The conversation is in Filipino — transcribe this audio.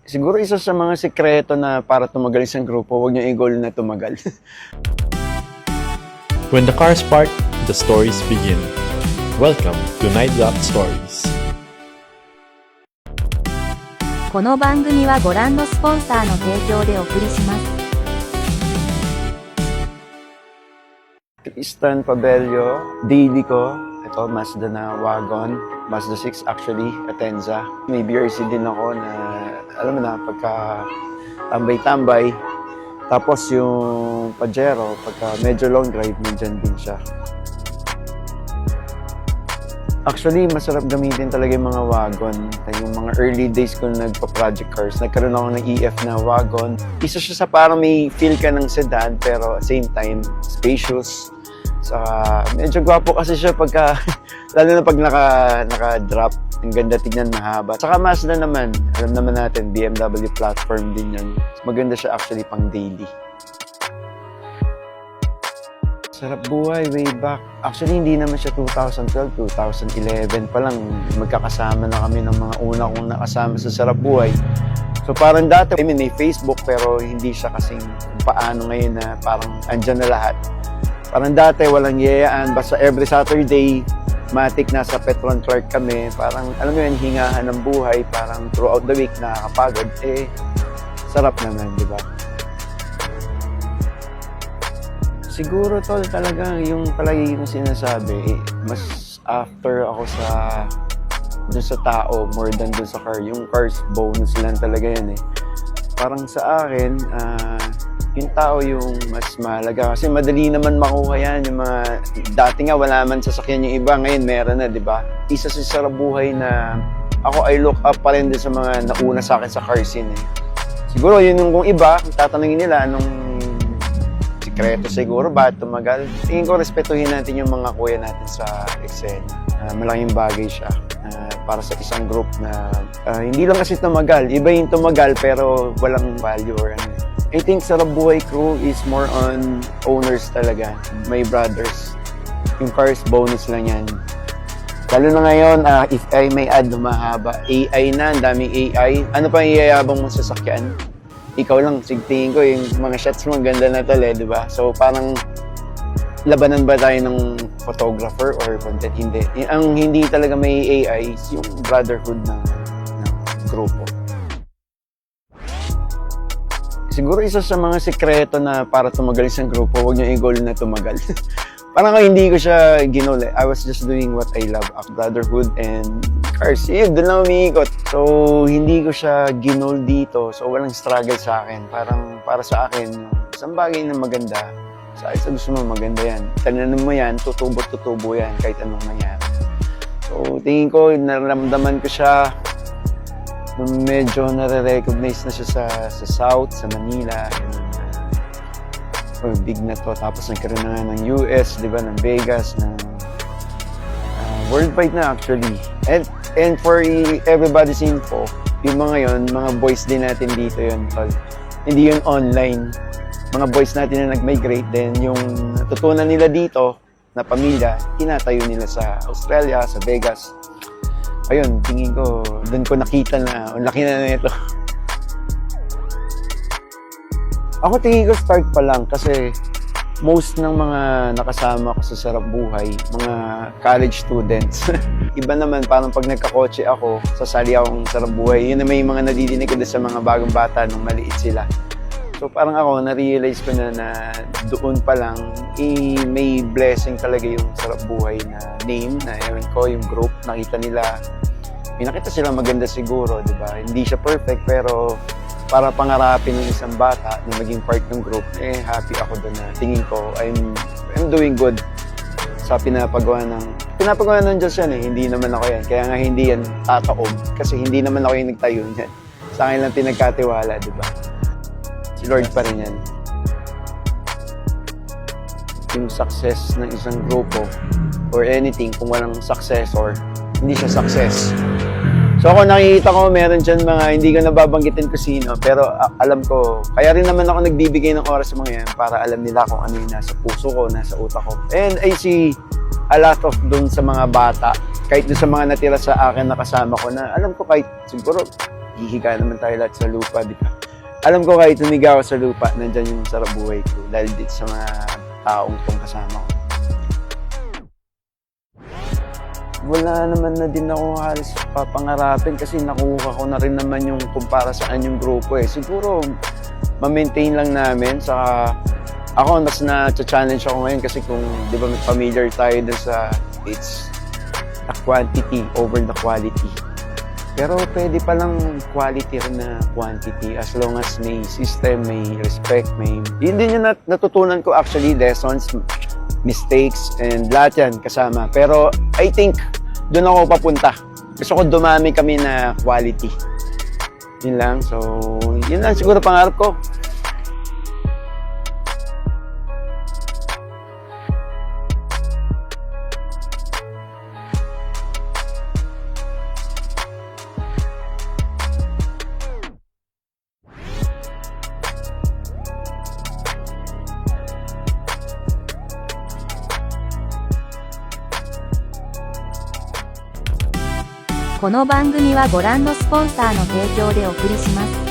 Siguro isa sa mga sekreto na para tumagal isang grupo, huwag niyo i-goal na tumagal. When the cars park, the stories begin. Welcome to Night Dot Stories. この番組はご覧のスポンサーの提供でお送りします。 Tristan Pabello, daily ko, ito Mazda na wagon, Mazda 6 actually, Atenza. May BRC din ako na, alam mo na, pagka tambay-tambay. Tapos yung Pajero, pagka medyo long drive, nandyan din siya. Actually, masarap gamitin talaga yung mga wagon. Yung mga early days ko nagpa-project cars, nagkaroon ako ng EF na wagon. Isa siya sa parang may feel ka ng sedan, pero at same time, spacious. Medyo gwapo kasi siya pagka, lalo na pag naka-drop. Ang ganda tignan, mahaba. Saka Mazda naman, alam naman natin, BMW platform din yan. Maganda siya actually pang daily. Sarap buhay, way back. Actually, hindi naman siya 2012, 2011 pa lang. Magkakasama na kami ng mga una kong nakasama sa Sarap Buhay. So parang dati, may Facebook pero hindi siya kasing paano ngayon na parang andyan na lahat. Parang dati, walang yayaan. Basta every Saturday, matik nasa Petron Clark kami. Parang, alam mo yun, hingahan ng buhay. Parang throughout the week, nakakapagod. Sarap naman, di ba? Siguro tol talaga yung palagi yung sinasabi, mas after ako dun sa tao more than dun sa car. Yung cars bonus lang talaga yan eh. Parang sa akin, yung tao yung mas mahalaga kasi madali naman makuha yan. Yung mga dati nga wala man sasakyan yung iba, ngayon meron na, di ba? Isa sa sarap buhay na ako I look up pa rin din sa mga nauna sa akin sa car scene eh. Siguro yun yung kung iba, tatanungin nila anong sekreto siguro, bakit tumagal? Tingin ko, respetuhin natin yung mga kuya natin sa eksena. Malaking bagay siya para sa isang group na hindi lang kasi tumagal. Iba yung tumagal pero walang value or ano. I think Sarap Buhay crew is more on owners talaga. My brothers. Yung cars, bonus lang yan. Lalo na ngayon, if I may add, mahaba. AI na, ang daming AI. Ano pa yung iyayabang mong sasakyan? Ikaw lang, tingin ko yung mga shots mo, ganda na tala, di ba? So parang labanan ba tayo ng photographer or content? Hindi. Ang hindi talaga may AI is yung brotherhood ng grupo. Siguro isa sa mga sekreto na para tumagal isang grupo, huwag niyo i-goal na tumagal. Parang hindi ko siya ginol eh. I was just doing what I love, brotherhood and cars. Doon lang umiikot. So, hindi ko siya ginol dito. So, walang struggle sa akin. Parang para sa akin, isang bagay na maganda. Sa gusto mo, maganda yan. Tananan mo yan, tutubo yan kahit anong mangyari. So, tingin ko, naramdaman ko siya nung medyo nare-recognize na siya sa South, sa Manila. Big na to. Tapos nagkaroon na nga ng US, di ba, ng Vegas, ng worldwide na actually. And for everybody's info, yung mga yon, mga boys din natin dito yun, tol. Hindi yun online. Mga boys natin na nag-migrate, then yung natutunan nila dito na pamilya, tinatayo nila sa Australia, sa Vegas. Ayun, tingin ko, doon ko nakita na, ang laki na nito. Ako tingin ko start pa lang kasi most ng mga nakasama ko sa Sarap Buhay, mga college students. Iba naman, parang pag nagkakotse ako, sasali akong Sarap Buhay. Yun na may mga nadidinig ko sa mga bagong bata nung maliit sila. So parang ako, na-realize ko na doon pa lang, may blessing talaga yung Sarap Buhay na name, na ewan ko, yung group, nakita nila. May nakita sila maganda siguro, di ba? Hindi siya perfect, pero para pangarapin ng isang bata na maging part ng group, happy ako doon na tingin ko, I'm doing good sa pinapagawa ng Diyos yan eh, hindi naman ako yan. Kaya nga hindi yan tataob, kasi hindi naman ako yung nagtayo niyan. Sa akin lang pinagkatiwala, di ba? Si Lord pa rin yan. Yung success ng isang grupo or anything, kung walang successor, hindi siya success. So ako nakikita ko, meron dyan mga, hindi ko nababanggitin ko sino, pero alam ko, kaya rin naman ako nagbibigay ng oras sa mga yan para alam nila kung ano yung nasa puso ko, nasa utak ko. And I see a lot of dun sa mga bata, kahit dun sa mga natira sa akin na kasama ko na, alam ko kahit siguro hihiga naman tayo lahat sa lupa, di ba? Alam ko kahit humiga ako sa lupa, nandyan yung sarap buhay ko dahil dito sa mga taong tong kasama ko. Wala naman na din ako halos papangarapin kasi nakuha ko na rin naman yung kumpara saan yung grupo eh. Siguro, ma-maintain lang namin. Saka ako, mas na-challenge ako ngayon kasi kung, di ba, familiar tayo dun sa it's the quantity over the quality. Pero pwede palang quality rin na quantity as long as may system, may respect, may... Yun din yung natutunan ko actually, lessons, mistakes, and lahat yan kasama. Pero I think, doon ako papunta. Gusto ko dumami kami na quality. Yun lang. So, yun lang siguro pangarap ko. Kono 番組はご覧のスポンサーの提供でお送りします。